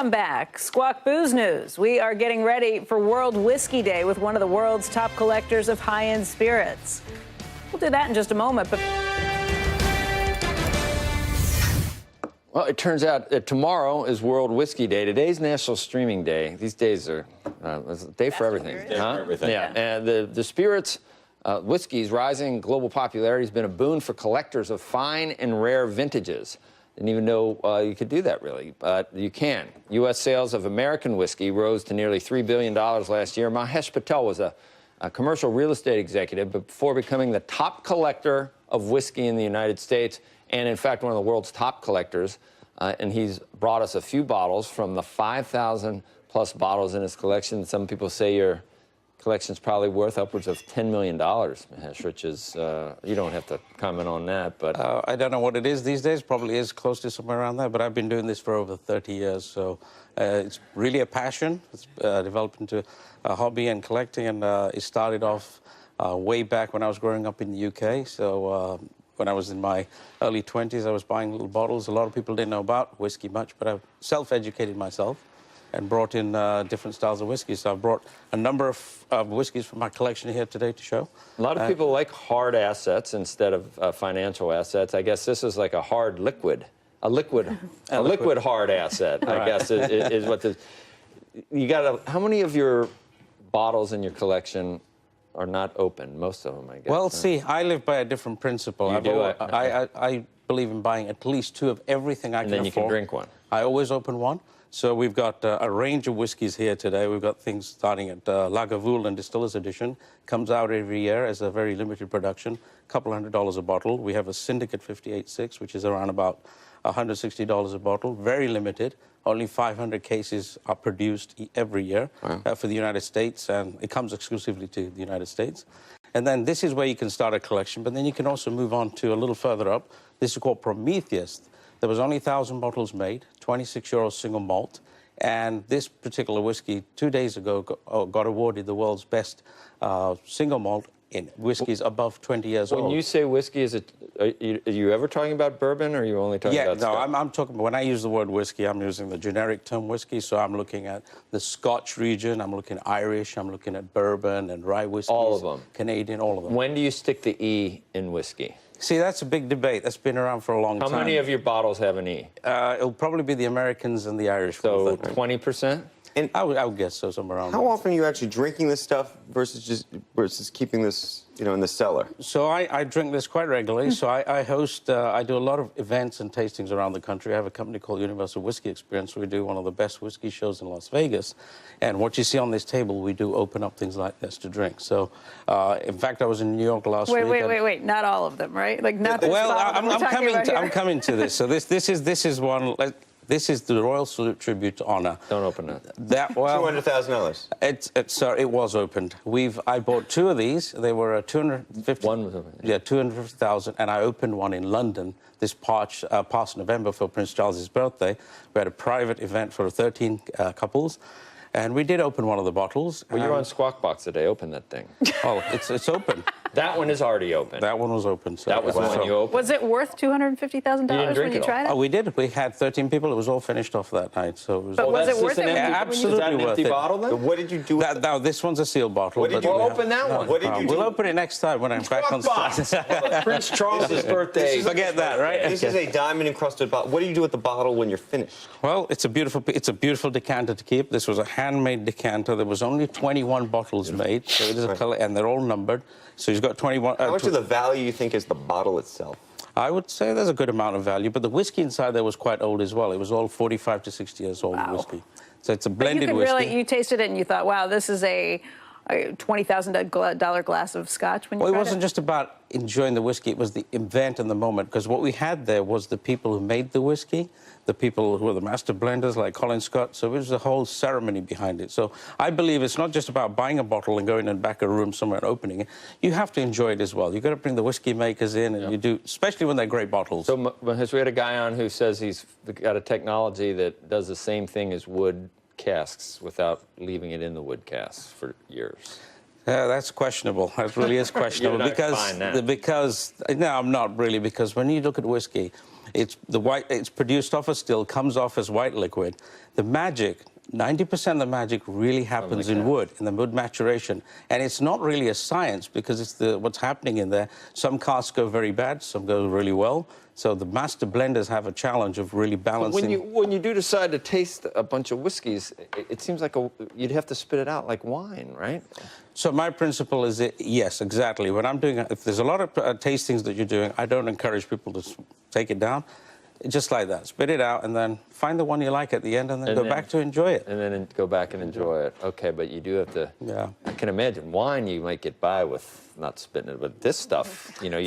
come back, Squawk Booze News. We are getting ready for World Whiskey Day with one of the world's top collectors of high-end spirits. We'll do that in just a moment, but... Well, it turns out that tomorrow is World Whiskey Day. Today's National Streaming Day. These days are it's a day for everything. Day for everything. Yeah, and the spirits, whiskey's rising global popularity has been a boon for collectors of fine and rare vintages. Didn't even know you could do that, really, but you can. U.S. sales of American whiskey rose to nearly $3 billion last year. Mahesh Patel was a commercial real estate executive before becoming the top collector of whiskey in the United States, and in fact, one of the world's top collectors. And he's brought us a few bottles from the 5,000 plus bottles in his collection. Some people say your collection's probably worth upwards of $10 million, Mahesh, which is, you don't have to comment on that, but... I don't know what it is these days, probably is close to somewhere around there, but I've been doing this for over 30 years, so it's really a passion. It's developed into a hobby and collecting, and it started off way back when I was growing up in the UK, so when I was in my early 20s, I was buying little bottles. A lot of people didn't know about whiskey much, but I self-educated myself and brought in different styles of whiskey. So I've brought a number of whiskeys from my collection here today to show. A lot of people like hard assets instead of financial assets. I guess this is like a hard liquid, a liquid hard asset, I guess, is what this... You got how many of your bottles in your collection are not open? Most of them, I guess. Well, see, I live by a different principle. I believe in buying at least 2 of everything I can afford. And then you can drink one. I always open one. So we've got a range of whiskies here today. We've got things starting at Lagavulin Distiller's Edition. Comes out every year as a very limited production, a couple $100 a bottle. We have a Syndicate 58.6, which is around about $160 a bottle, very limited. Only 500 cases are produced every year for the United States, and it comes exclusively to the United States. And then this is where you can start a collection, but then you can also move on to a little further up. This is called Prometheus. There was only 1,000 bottles made, 26-year-old single malt, and this particular whiskey 2 days ago got awarded the world's best single malt in whiskeys above 20 years old. When you say whiskey, is it, are you ever talking about bourbon, or are you only talking about Scotch? I'm talking, when I use the word whiskey, I'm using the generic term whiskey, so I'm looking at the Scotch region, I'm looking at Irish, I'm looking at bourbon and rye whiskeys. All of them? Canadian, all of them. When do you stick the E in whiskey? See, that's a big debate. That's been around for a long time. How many of your bottles have an E? It'll probably be the Americans and the Irish. So 20%? And I would guess so, somewhere around there. How often are you actually drinking this stuff versus keeping this, you know, in the cellar? So I drink this quite regularly. So I host, I do a lot of events and tastings around the country. I have a company called Universal Whiskey Experience. We do one of the best whiskey shows in Las Vegas. And what you see on this table, we do open up things like this to drink. So, in fact, I was in New York last week. Wait. Not all of them, right? Like, not this bottle I'm coming to this. So this is one... This is the Royal Salute Tribute to Honor. Don't open it. $200,000. Sir, it was opened. I bought 2 of these. They were 250. One was open. Yeah, 250,000, and I opened one in London this past November for Prince Charles's birthday. We had a private event for 13 couples. And we did open one of the bottles. Well, you're on Squawk Box today. Open that thing. Oh, it's open. That one is already open. That one was open. So that was the one you opened. Was it worth $250,000 when you tried it? Oh, we did. We had 13 people. It was all finished off that night. So it was. But was it worth it? Absolutely is that an worth empty it. bottle then? What did you do with No, this one's a sealed bottle. What did you open that one? What did you do? We'll open it next time when I'm back on site. Prince Charles's birthday. Forget that, right? This is a diamond-encrusted bottle. What do you do with the bottle when you're finished? Well, it's a beautiful decanter to keep. This was a handmade decanter. There was only 21 bottles made, so it is a color, and they're all numbered. So he's got 21. How much of the value you think is the bottle itself? I would say there's a good amount of value, but the whiskey inside there was quite old as well. It was all 45 to 60 years old whiskey. So it's a blended whiskey. You tasted it and you thought, wow, this is a $20,000 glass of Scotch when you tried it? Well, it wasn't just about enjoying the whiskey. It was the event and the moment, because what we had there was the people who made the whiskey, the people who were the master blenders like Colin Scott. So it was a whole ceremony behind it. So I believe it's not just about buying a bottle and going in the back of a room somewhere and opening it. You have to enjoy it as well. You've got to bring the whiskey makers in, and you do, especially when they're great bottles. So Mahesh, we had a guy on who says he's got a technology that does the same thing as wood casks without leaving it in the wood casks for years. Yeah, that's questionable. That really is questionable. You're not buying that. No, I'm not really, because when you look at whiskey, It's produced off a still, comes off as white liquid. The magic, 90% of the magic really happens in wood, in the wood maturation. And it's not really a science because it's what's happening in there. Some casks go very bad, some go really well. So the master blenders have a challenge of really balancing. When you do decide to taste a bunch of whiskeys, it seems like you'd have to spit it out like wine, right? So my principle is, yes, exactly. When I'm doing, if there's a lot of tastings that you're doing, I don't encourage people to take it down. Just like that, spit it out, and then find the one you like at the end, and then go back to enjoy it. And then go back and enjoy it. Okay, but you do have to. Yeah. I can imagine wine you might get by with not spitting it, but this stuff, you know.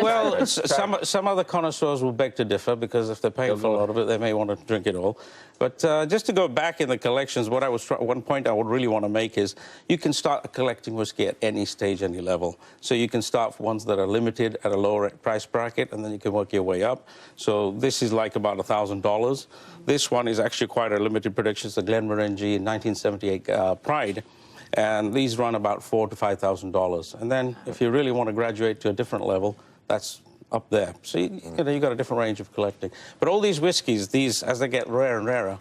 Well, some other connoisseurs will beg to differ because if they're paying for a lot of it, they may want to drink it all. But just to go back in the collections, one point I would really want to make is you can start collecting whiskey at any stage, any level. So you can start with ones that are limited at a lower price bracket, and then you can work your way up. So this is like about $1,000. This one is actually quite a limited production. It's a Glenmorangie 1978 Pride. And these run about $4,000 to $5,000. And then if you really want to graduate to a different level, that's up there. So you've got a different range of collecting. But all these whiskies, as they get rarer and rarer,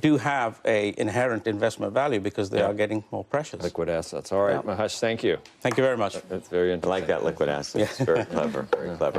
do have an inherent investment value because they are getting more precious. Liquid assets. All right, Mahesh, thank you. Thank you very much. That's very interesting. I like that liquid asset. It's very clever, very clever.